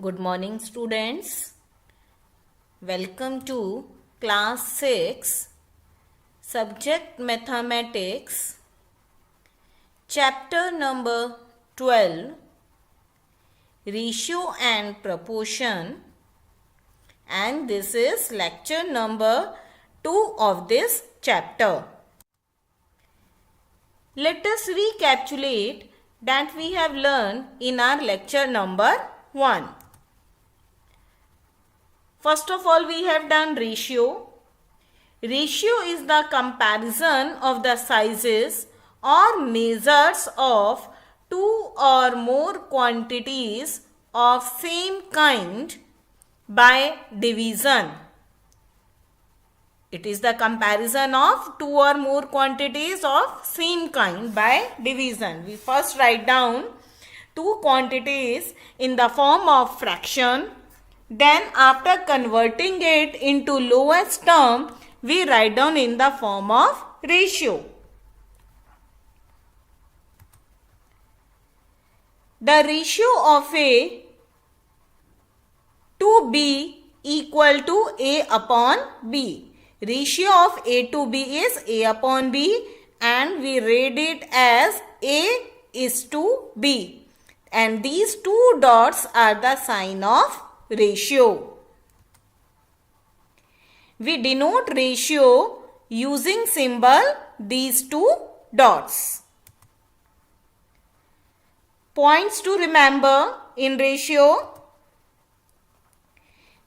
Good morning, students. Welcome to class 6, subject mathematics, chapter number 12, ratio and proportion, and this is lecture number 2 of this chapter. Let us recapitulate that we have learned in our lecture number 1. First of all, we have done ratio. Ratio is the comparison of the sizes or measures of two or more quantities of same kind by division. It is the comparison of two or more quantities of same kind by division. We first write down two quantities in the form of fraction. Then after converting it into lowest term, we write down in the form of ratio. The ratio of A to B equal to A upon B. Ratio of A to B is A upon B, and we read it as A is to B. And these two dots are the sign of ratio. We denote ratio using symbol these two dots. Points to remember in ratio.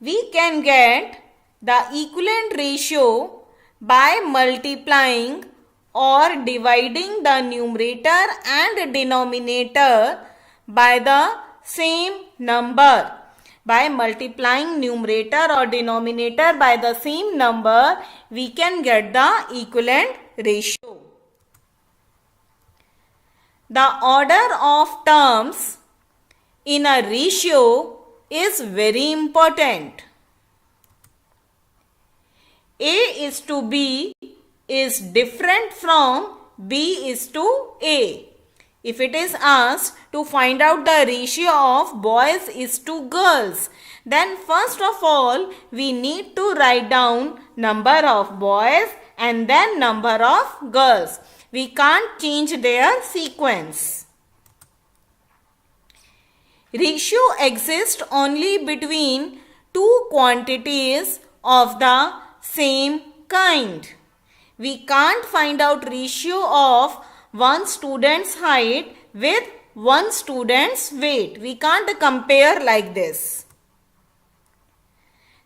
We can get the equivalent ratio by multiplying or dividing the numerator and denominator by the same number. By multiplying numerator or denominator by the same number, we can get the equivalent ratio. The order of terms in a ratio is very important. A is to B is different from B is to A. If it is asked to find out the ratio of boys is to girls, then first of all we need to write down number of boys and then number of girls. We can't change their sequence. Ratio exists only between two quantities of the same kind. We can't find out ratio of one student's height with one student's weight. We can't compare like this.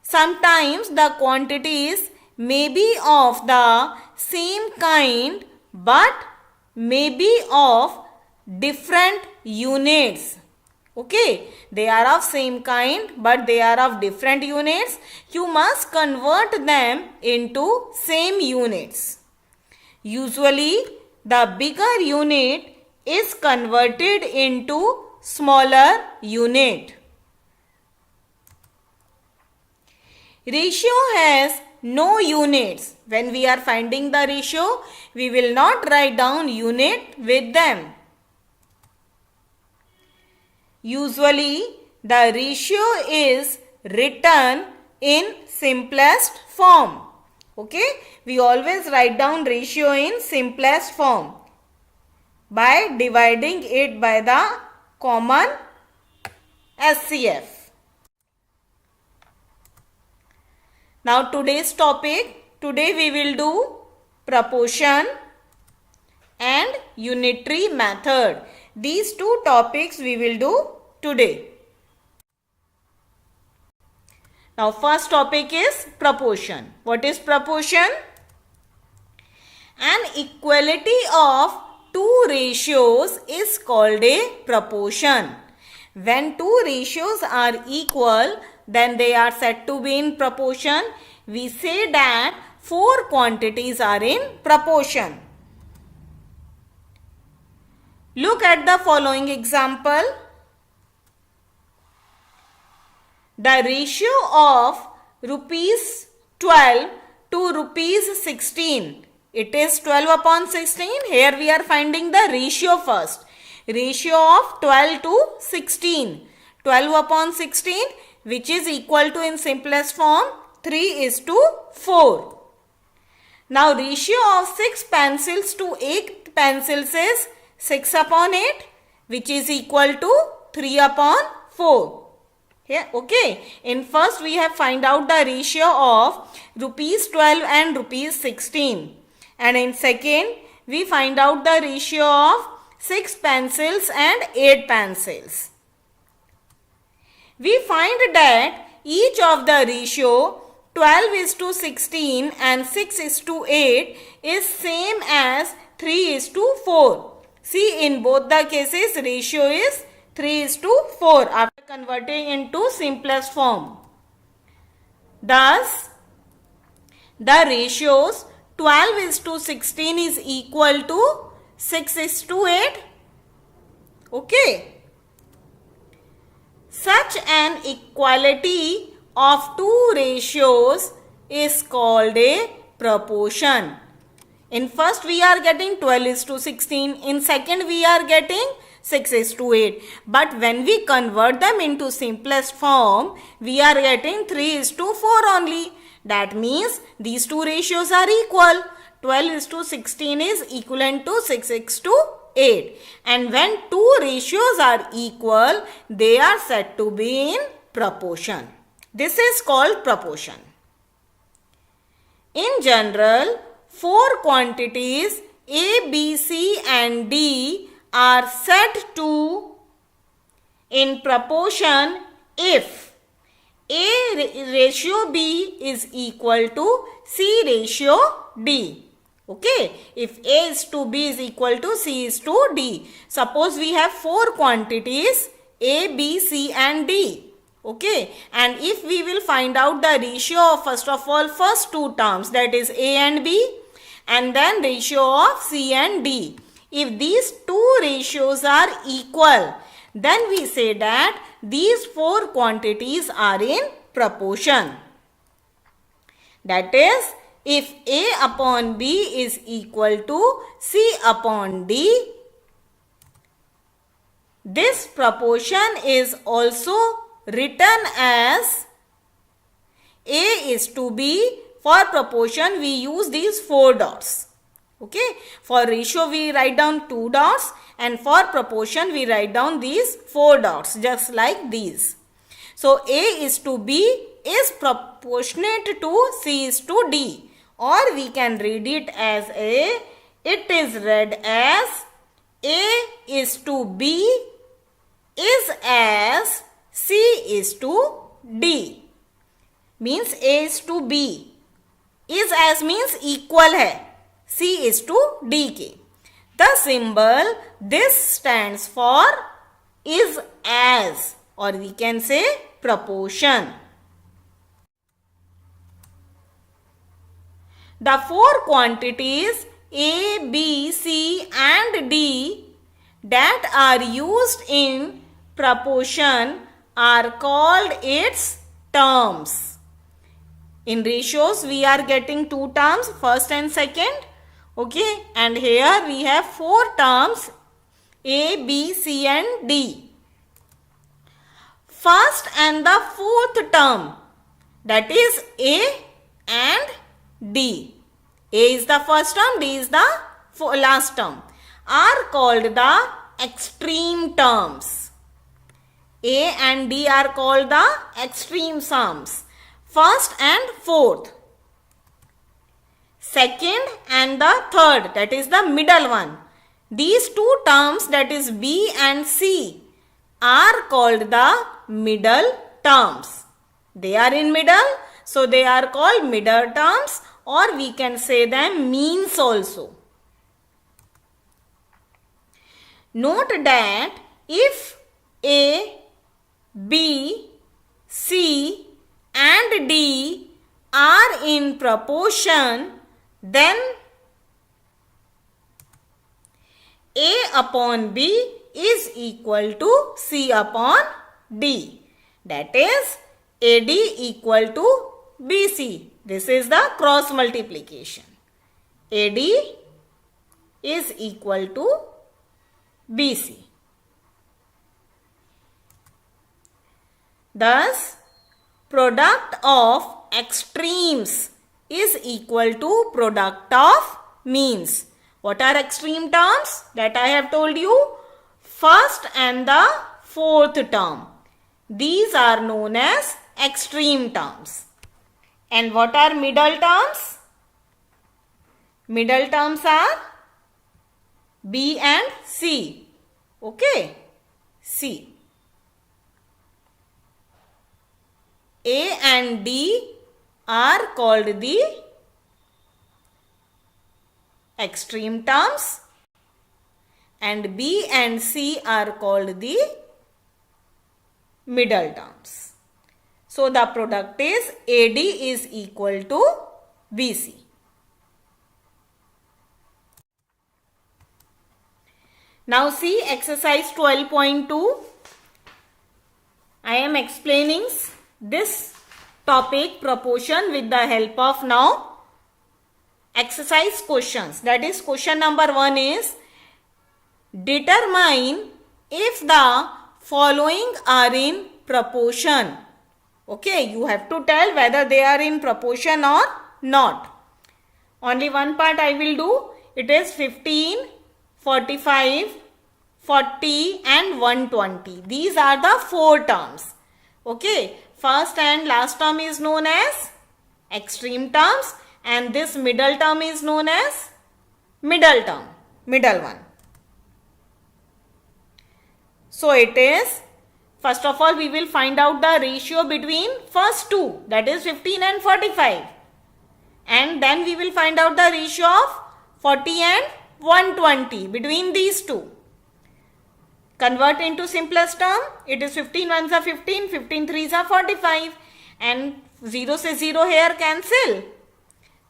Sometimes the quantities may be of the same kind but may be of different units. Okay, they are of same kind but they are of different units. You must convert them into same units. Usually, the bigger unit is converted into smaller unit. Ratio has no units. When we are finding the ratio, we will not write down unit with them. Usually, the ratio is written in simplest form. Okay, we always write down ratio in simplest form by dividing it by the common SCF. Now today's topic, today we will do proportion and unitary method. These two topics we will do today. Now first topic is proportion. What is proportion? An equality of two ratios is called a proportion. When two ratios are equal, then they are said to be in proportion. We say that four quantities are in proportion. Look at the following example. The ratio of rupees 12 to rupees 16. It is 12 upon 16. Here we are finding the ratio first. Ratio of 12 to 16. 12 upon 16, which is equal to, in simplest form, 3:4. Now ratio of 6 pencils to 8 pencils is 6 upon 8, which is equal to 3 upon 4. Here, okay. In first we have find out the ratio of rupees 12 and rupees 16. And in second we find out the ratio of 6 pencils and 8 pencils. We find that each of the ratio 12:16 and 6:8 is same as 3:4. See, in both the cases ratio is 3:4 after converting into simplest form. Thus, the ratios 12:16 is equal to 6:8. Okay. Such an equality of two ratios is called a proportion. In first we are getting 12:16. In second we are getting 6:8. But when we convert them into simplest form, we are getting 3:4 only. That means these two ratios are equal. 12:16 is equivalent to 6:8. And when two ratios are equal, they are said to be in proportion. This is called proportion. In general, four quantities A, B, C and D are said to in proportion if A ratio B is equal to C ratio D. Okay, if A is to B is equal to C is to D. Suppose we have four quantities A, B, C and D. Okay, and if we will find out the ratio of first of all first two terms, that is A and B, and then ratio of C and D. If these two ratios are equal, then we say that these four quantities are in proportion. That is, if A upon B is equal to C upon D, this proportion is also written as A is to B. For proportion we use these four dots. Okay, for ratio we write down 2 dots, and for proportion we write down these 4 dots just like these. So A is to B is proportionate to C is to D, or we can read it as it is read as A is to B is as C is to D. Means A is to B. Is as means equal hai. C is to D के. The symbol this stands for is as, or we can say proportion. The four quantities A, B, C and D that are used in proportion are called its terms. In ratios we are getting two terms, first and second. Okay, and here we have four terms A, B, C and D. First and the fourth term, that is A and D. A is the first term, D is the last term, are called the extreme terms. A and D are called the extreme sums. First and fourth. Second and the third, that is the middle one. These two terms, that is B and C, are called the middle terms. They are in middle, so they are called middle terms, or we can say them means also. Note that if A, B, C and D are in proportion, then A upon B is equal to C upon D. That is AD equal to BC. This is the cross multiplication. AD is equal to BC. Thus, product of extremes is equal to product of means. What are extreme terms? That I have told you. First and the fourth term. These are known as extreme terms. And what are middle terms? Middle terms are B and C. Okay? C. A and D are called the extreme terms and B and C are called the middle terms. So the product is AD is equal to BC. Now see exercise 12.2. I am explaining this topic proportion with the help of now exercise questions. That is, question number 1 is determine if the following are in proportion. Okay, you have to tell whether they are in proportion or not. Only one part I will do. It is 15, 45, 40 and 120. These are the 4 terms. Okay, first and last term is known as extreme terms and this middle term is known as middle term, middle one. So it is, first of all we will find out the ratio between first two, that is 15 and 45. And then we will find out the ratio of 40 and 120 between these two. Convert into simplest term, it is 15 ones are 15, 15 threes are 45 and 0 se 0 here cancel.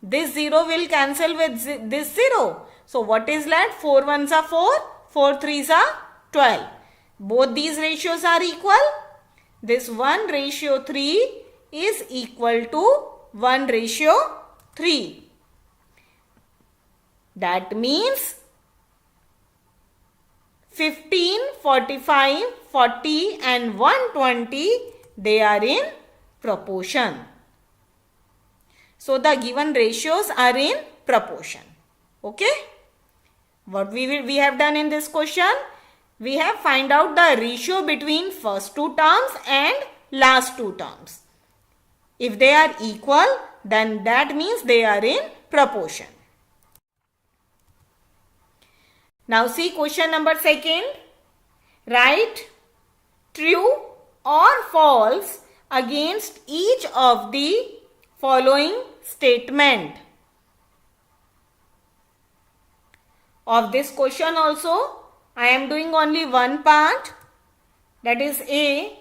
This 0 will cancel with this 0. So what is left? 4 ones are 4, 4 threes are 12. Both these ratios are equal. This 1:3 is equal to 1:3. That means 15, 45, 40 and 120, they are in proportion. So the given ratios are in proportion. Okay? What we have done in this question? We have find out the ratio between first two terms and last two terms. If they are equal, then that means they are in proportion. Now see question number 2. Write true or false against each of the following statement. Of this question also, I am doing only one part, that is A,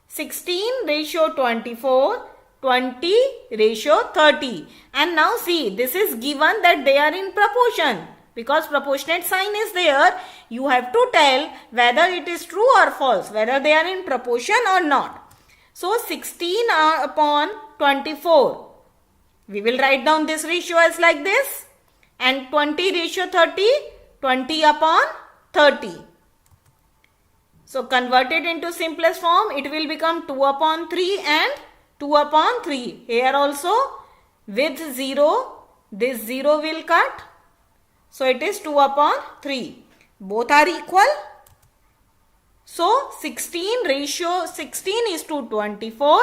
16:24, 20:30. And now see, this is given that they are in proportion. Because proportionate sign is there, you have to tell whether it is true or false, whether they are in proportion or not. So 16 upon 24. We will write down this ratio as like this. And 20:30, 20 upon 30. So converted into simplest form, it will become 2 upon 3 and 2 upon 3. Here also with 0, this 0 will cut. So it is 2 upon 3. Both are equal. So 16:24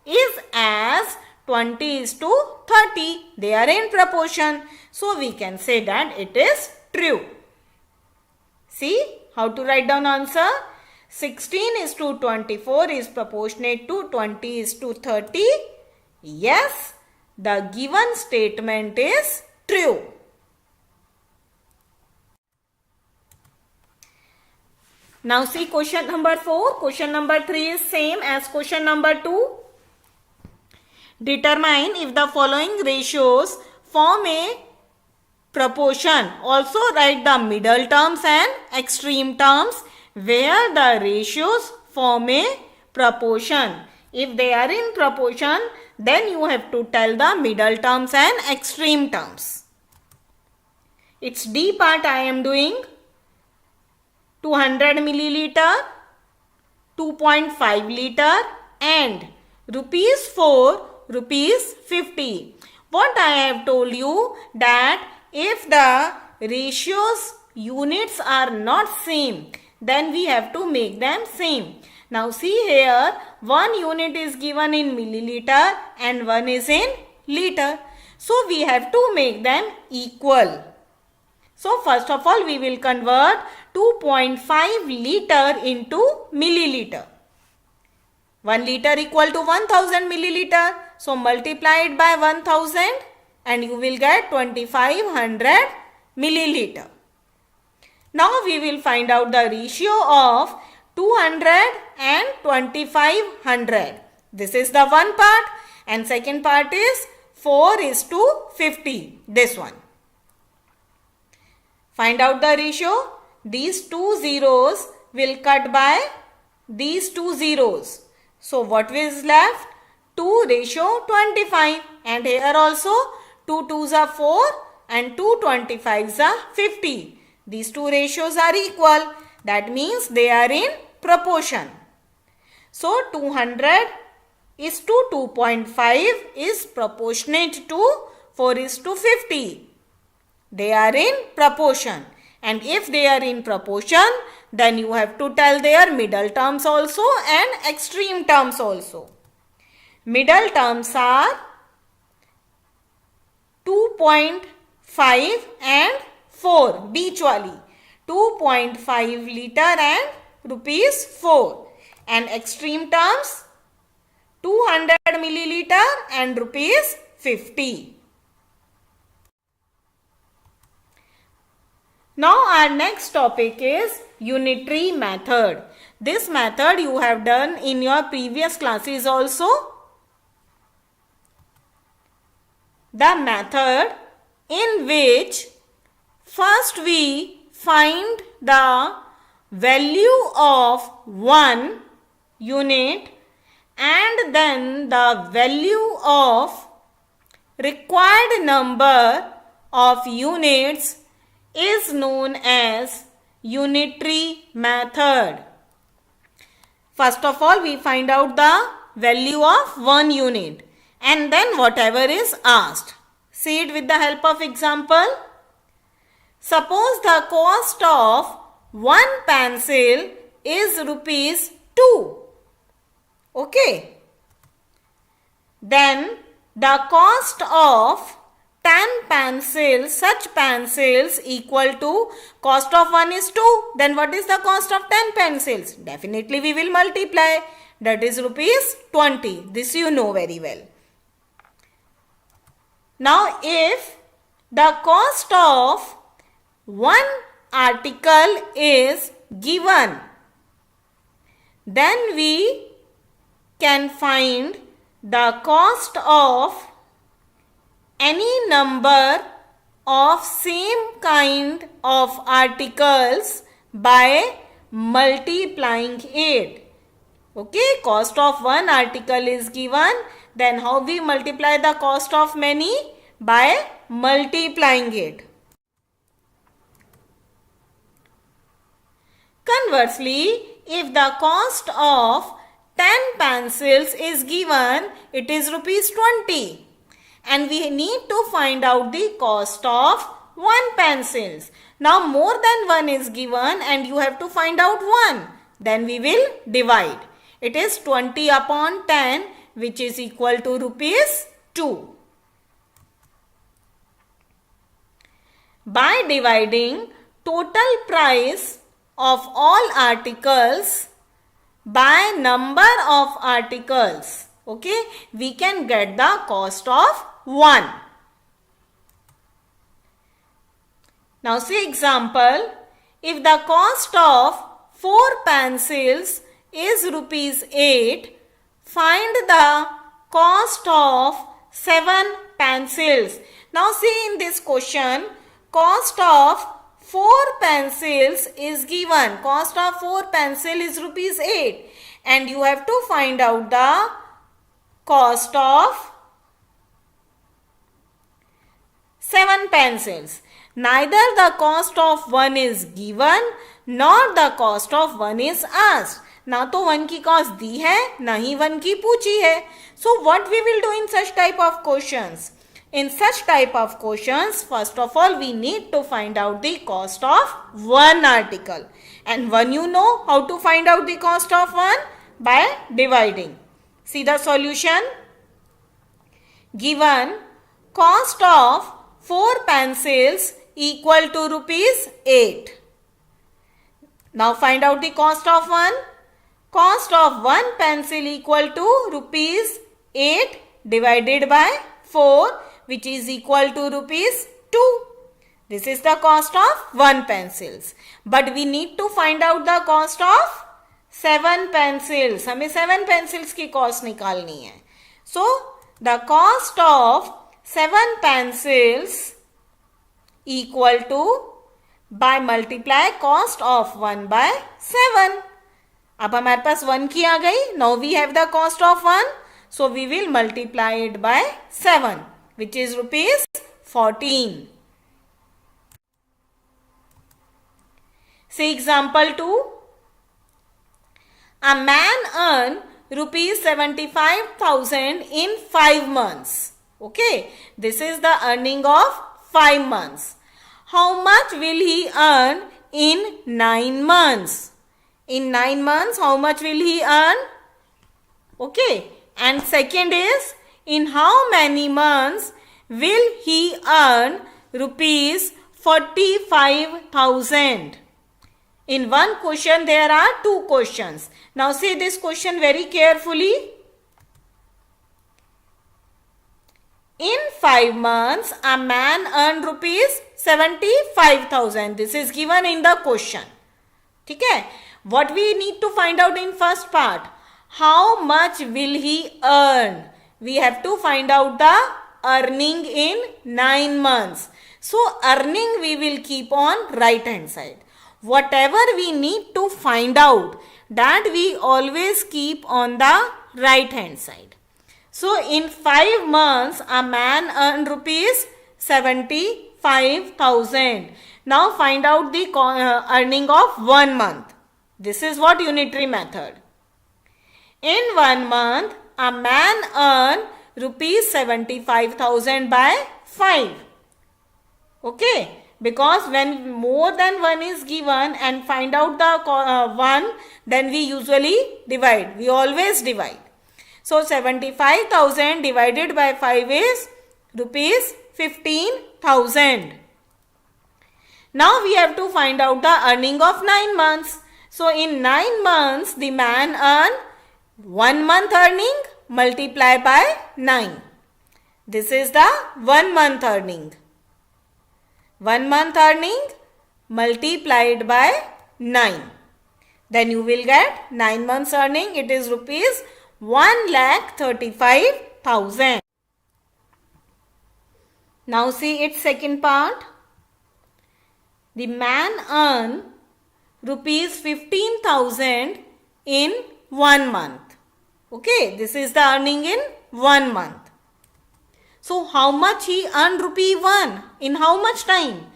is as 20:30. They are in proportion. So we can say that it is true. See how to write down answer. 16:24 is proportionate to 20:30. Yes, the given statement is true. Now see question number 4. Question number 3 is same as question number 2. Determine if the following ratios form a proportion. Also write the middle terms and extreme terms where the ratios form a proportion. If they are in proportion, then you have to tell the middle terms and extreme terms. Its D part I am doing. 200 milliliter, 2.5 liter, and rupees 4, rupees 50. What I have told you that if the ratios units are not same, then we have to make them same. Now see here, one unit is given in milliliter and one is in liter. So we have to make them equal. So first of all, we will convert 2.5 liter into milliliter. 1 liter equal to 1000 milliliter. So multiply it by 1000 and you will get 2500 milliliter. Now we will find out the ratio of 200 and 2500. This is the one part, and second part is 4:50. This one. Find out the ratio. These two zeros will cut by these two zeros. So what is left? 2:25. And here also 2 2s are 4 and 2 25s are 50. These two ratios are equal. That means they are in proportion. So 200 is to 2.5 is proportionate to 4:50. They are in proportion. And if they are in proportion, then you have to tell their middle terms also and extreme terms also. Middle terms are 2.5 and 4. Beach wali. 2.5 liter and rupees 4. And extreme terms 200 milliliter and rupees 50. Now our next topic is unitary method. This method you have done in your previous classes also. The method in which first we find the value of 1 unit and then the value of required number of units is known as unitary method. First of all, we find out the value of 1 unit and then whatever is asked. See it with the help of example. Suppose the cost of 1 pencil is rupees 2. Okay. Then the cost of 10 pencils, such pencils equal to cost of 1 is 2. Then what is the cost of 10 pencils? Definitely we will multiply. That is rupees 20. This you know very well. Now if the cost of 1 article is given, then we can find the cost of any number of same kind of articles by multiplying it. Okay, cost of 1 article is given. Then how we multiply the cost of many? By multiplying it. Conversely, if the cost of 10 pencils is given, it is rupees 20. And we need to find out the cost of 1 pencils. Now more than 1 is given and you have to find out 1. Then we will divide. It is 20 upon 10, which is equal to rupees 2. By dividing total price of all articles by number of articles, okay, we can get the cost of 1. Now see example. If the cost of 4 pencils is rupees 8, find the cost of 7 pencils. Now see in this question, cost of 4 pencils is given. Cost of 4 pencil is rupees 8 and you have to find out the cost of 7 pencils. Neither the cost of 1 is given nor the cost of 1 is asked. ना तो 1 की cost दी है ना ही 1 की पूछी है. So what we will do in such type of questions? In such type of questions, first of all, we need to find out the cost of one article. And when you know how to find out the cost of one? By dividing. See the solution. Given cost of 4 pencils equal to rupees 8. Now find out the cost of one. Cost of one pencil equal to rupees 8 divided by 4, which is equal to rupees 2. This is the cost of 1 pencils. But we need to find out the cost of 7 pencils. हमें 7 pencils की cost निकालनी है. So the cost of 7 pencils equal to, by multiply cost of 1 by 7. अब हमारे पास 1 की आ गई. Now we have the cost of 1. So we will multiply it by 7. Which is rupees 14. See example 2. A man earned rupees 75,000 in 5 months. Okay, this is the earning of 5 months. How much will he earn in 9 months? In 9 months, how much will he earn? Okay, and second is, in how many months will he earn rupees 45,000? In one question there are 2 questions. Now see this question very carefully. In 5 months a man earned rupees 75,000. This is given in the question. ठीक है? What we need to find out in first part? How much will he earn? We have to find out the earning in 9 months. So earning we will keep on right hand side. Whatever we need to find out, that we always keep on the right hand side. So in 5 months a man earned rupees 75,000. Now find out the earning of 1 month. This is what unitary method. In 1 month, a man earned rupees 75,000 by 5. Okay, because when more than 1 is given and find out the 1, then we usually divide. We always divide. So 75,000 divided by 5 is rupees 15,000. Now we have to find out the earning of 9 months. So in 9 months, the man earned 1 month earning multiply by 9. This is the 1 month earning. 1 month earning multiplied by 9. Then you will get 9 months earning. It is rupees 1,35,000. Now see its second part. The man earned rupees 15,000 in 1 month. Okay, this is the earning in 1 month. So how much he earned rupee 1 in how much time?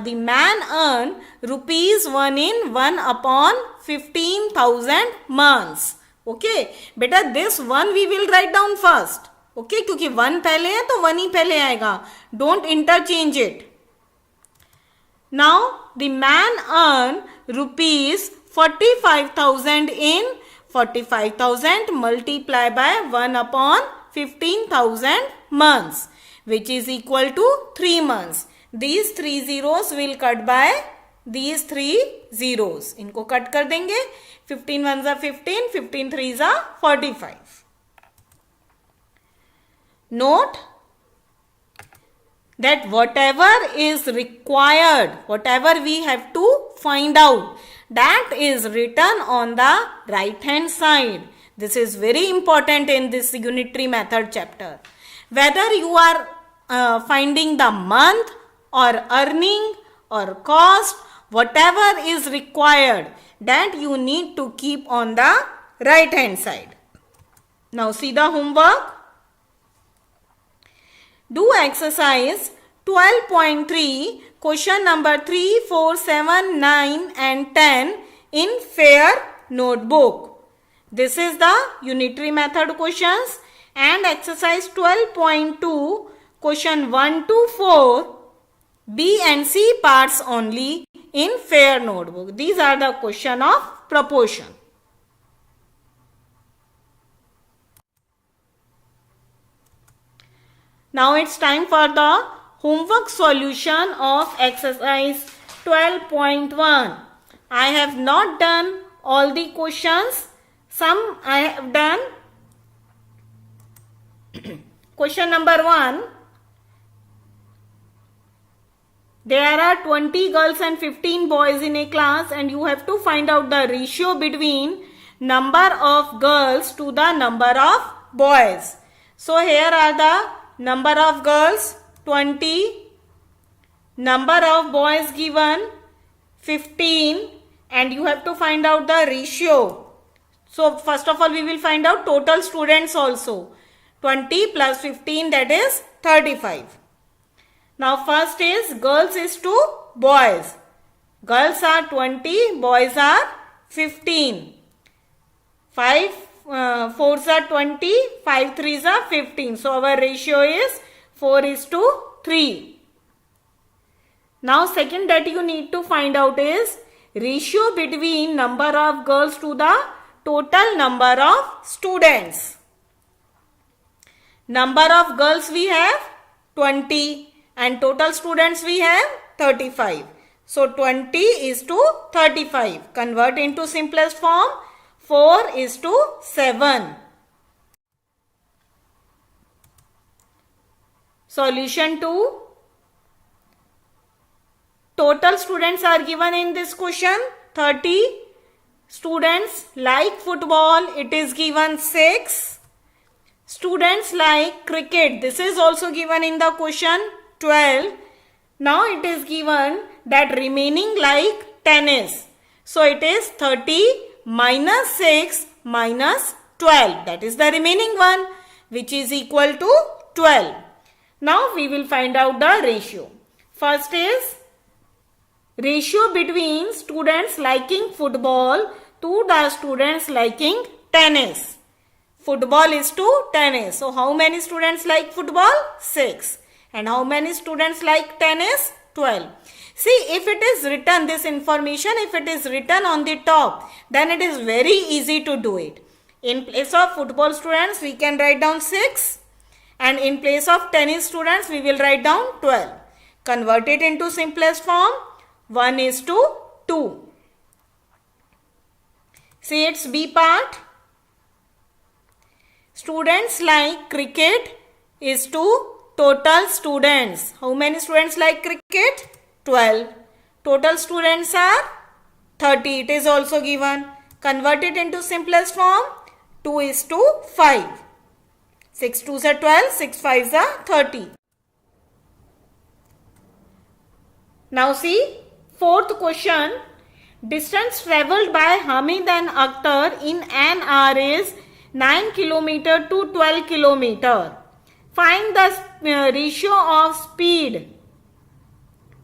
The man earned rupees 1 in 1 upon 15,000 months. Okay, beta this 1 we will write down first. Okay, क्योंकि 1 पहले है तो 1 ही पहले आएगा. Don't interchange it. Now the man earned rupees 45,000 in 45,000 multiplied by 1 upon 15,000 months, which is equal to 3 months. These 3 zeros will cut by these 3 zeros. इनको cut कर देंगे. 15 ones are 15, 15 threes are 45. Note that whatever is required, whatever we have to find out, that is written on the right hand side. This is very important in this unitary method chapter. Whether you are finding the month or earning or cost, whatever is required, that you need to keep on the right hand side. Now see the homework. Do exercise 12.3, question number 3, 4, 7, 9 and 10 in fair notebook. This is the unitary method questions, and exercise 12.2 question 1 to 4 B and C parts only in fair notebook. These are the question of proportion. Now it's time for the homework solution of exercise 12.1. I have not done all the questions. Some I have done. Question number 1. There are 20 girls and 15 boys in a class, and you have to find out the ratio between number of girls to the number of boys. So here are the number of girls 20, number of boys given 15, and you have to find out the ratio. So first of all we will find out total students also. 20 plus 15, that is 35. Now first is girls is to boys. Girls are 20, boys are 15. 5 4s are 20, 5 3s are 15. So our ratio is 4:3. Now second that you need to find out is ratio between number of girls to the total number of students. Number of girls we have 20 and total students we have 35. So 20:35. Convert into simplest form. 4:7. Solution 2. Total students are given in this question 30. Students like football, it is given 6. Students like cricket, this is also given in the question 12. Now it is given that remaining like tennis. So it is 30 minus 6 minus 12. That is the remaining one, which is equal to 12. Now we will find out the ratio. First is ratio between students liking football to the students liking tennis. Football is to tennis. So how many students like football? 6. And how many students like tennis? 12. See, if it is written, this information, if it is written on the top, then it is very easy to do it. In place of football students, we can write down 6. And in place of tennis students, we will write down 12. Convert it into simplest form. 1:2. See its B part. Students like cricket is to total students. How many students like cricket? 12. Total students are 30. It is also given. Convert it into simplest form. 2:5. 6 2s are 12. 6 5s are 30. Now see, fourth question. Distance travelled by Hamid and Akhtar in an hour is 9 km to 12 km. Find the ratio of speed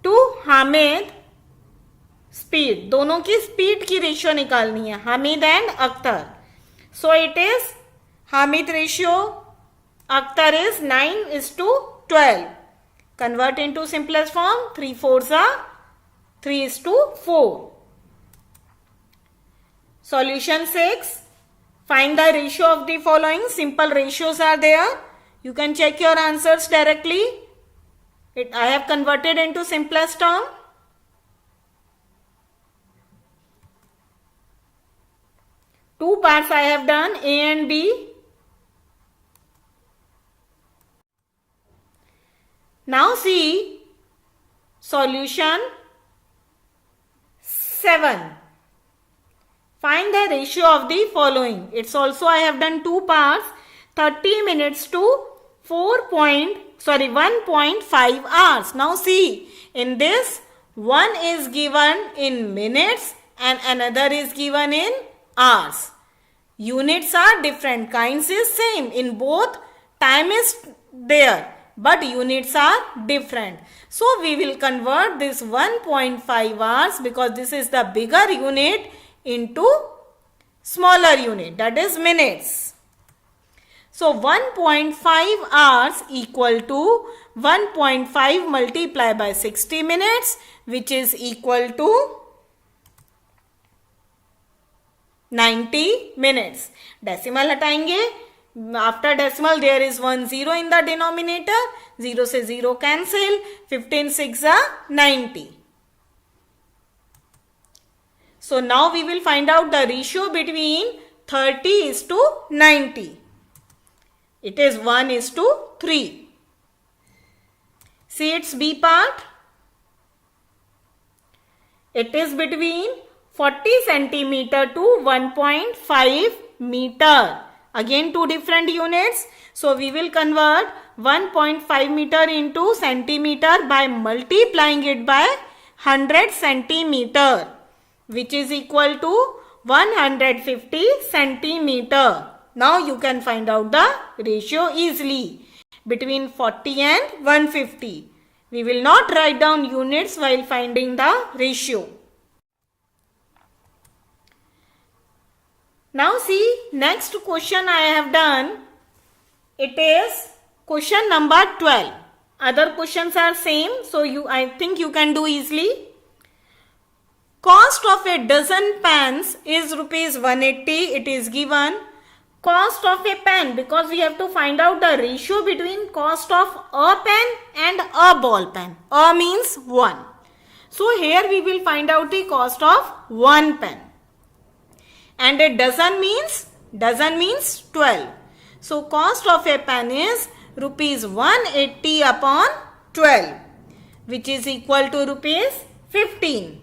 to Hamid speed. दोनों की speed की ratio निकालनी है. Hamid and Akhtar. So it is Hamid ratio, Akhtar is 9:12. Convert into simplest form. 3 4s are 3:4. Solution 6. Find the ratio of the following. Simple ratios are there. You can check your answers directly. I have converted into simplest term. Two parts I have done, A and B. Now see solution 7. Find the ratio of the following. It's also I have done two parts. 30 minutes to 1.5 hours. Now see, in this one is given in minutes and another is given in hours. Units are different, kinds is same. In both time is there, but units are different. So we will convert this 1.5 hours, because this is the bigger unit, into smaller unit, that is minutes. So 1.5 hours equal to 1.5 multiplied by 60 minutes, which is equal to 90 minutes. Decimal हटाएंगे. After decimal there is 1 0 in the denominator. 0 से 0 cancel. 15 6 are 90. So now we will find out the ratio between 30 is to 90. It is 1 is to 3. See its B part. It is between 40 centimeter to 1.5 meter. Again two different units. So we will convert 1.5 meter into centimeter by multiplying it by 100 centimeter, which is equal to 150 centimeter. Now you can find out the ratio easily between 40 and 150. We will not write down units while finding the ratio. Now see, next question I have done. It is question number 12. Other questions are same, so I think you can do easily. Cost of a dozen pens is rupees 180. It is given. Cost of a pen, because we have to find out the ratio between cost of a pen and a ball pen. A means 1. So here we will find out the cost of one pen. And a dozen means 12. So cost of a pen is rupees 180 upon 12, which is equal to rupees 15.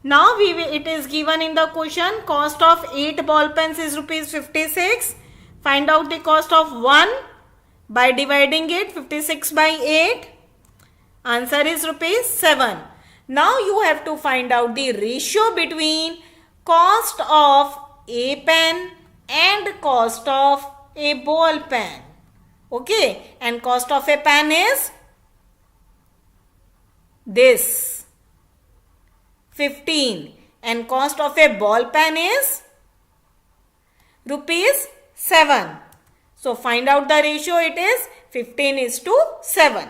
Now it is given in the question, cost of 8 ball pens is rupees 56. Find out the cost of 1 by dividing it, 56 by 8. Answer is rupees 7. Now you have to find out the ratio between cost of a pen and cost of a ball pen. Okay, and cost of a pen is this 15, and cost of a ball pen is rupees 7. So find out the ratio. It is 15 is to 7.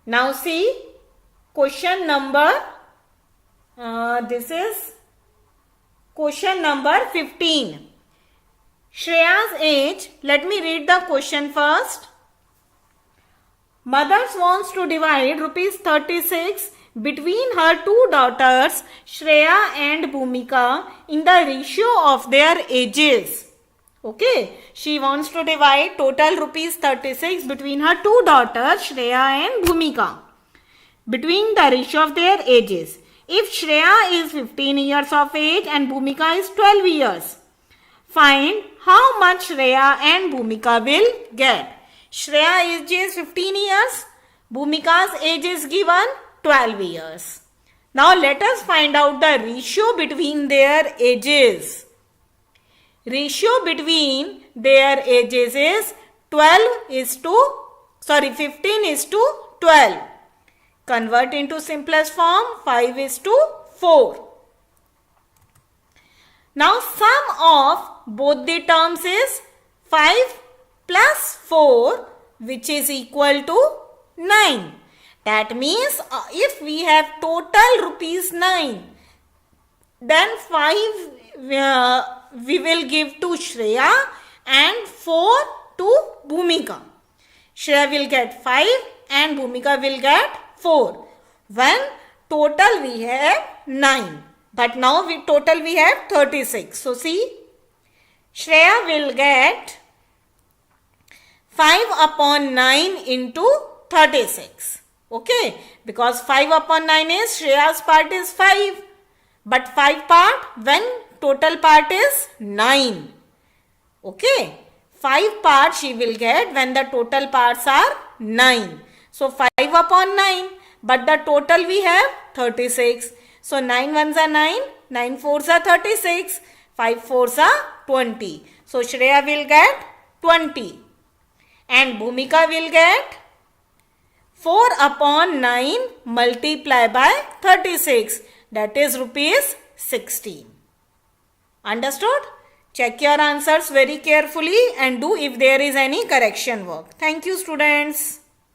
Now see question number, this is question number 15. Shreya's age, let me read the question first. Mothers wants to divide rupees 36 between her two daughters Shreya and Bhumika in the ratio of their ages. Okay, she wants to divide total rupees 36 between her two daughters Shreya and Bhumika between the ratio of their ages. If Shreya is 15 years of age and Bhumika is 12 years, find how much Shreya and Bhumika will get. Shreya age is 15 years. Bhumika's age is given 12 years. Now let us find out the ratio between their ages. Ratio between their ages is 15 is to 12. Convert into simplest form, 5 is to 4. Now sum of both the terms is 5 plus 4, which is equal to 9. That means if we have total rupees 9, then 5 we will give to Shreya and 4 to Bhumika. Shreya will get 5 and Bhumika will get 4. When total we have 9. But now total we have 36. So see, Shreya will get 5 upon 9 into 36. Okay, because 5 upon 9 is Shreya's part is 5. But 5 part when total part is 9. Okay, 5 part she will get when the total parts are 9. So 5 upon 9, but the total we have 36. So 9 ones are 9, 9 fours are 36, 5 fours are 20. So Shreya will get 20 and Bhumika will get 4 upon 9 multiply by 36, that is rupees 16. Understood? Check your answers very carefully and do if there is any correction work. Thank you, students.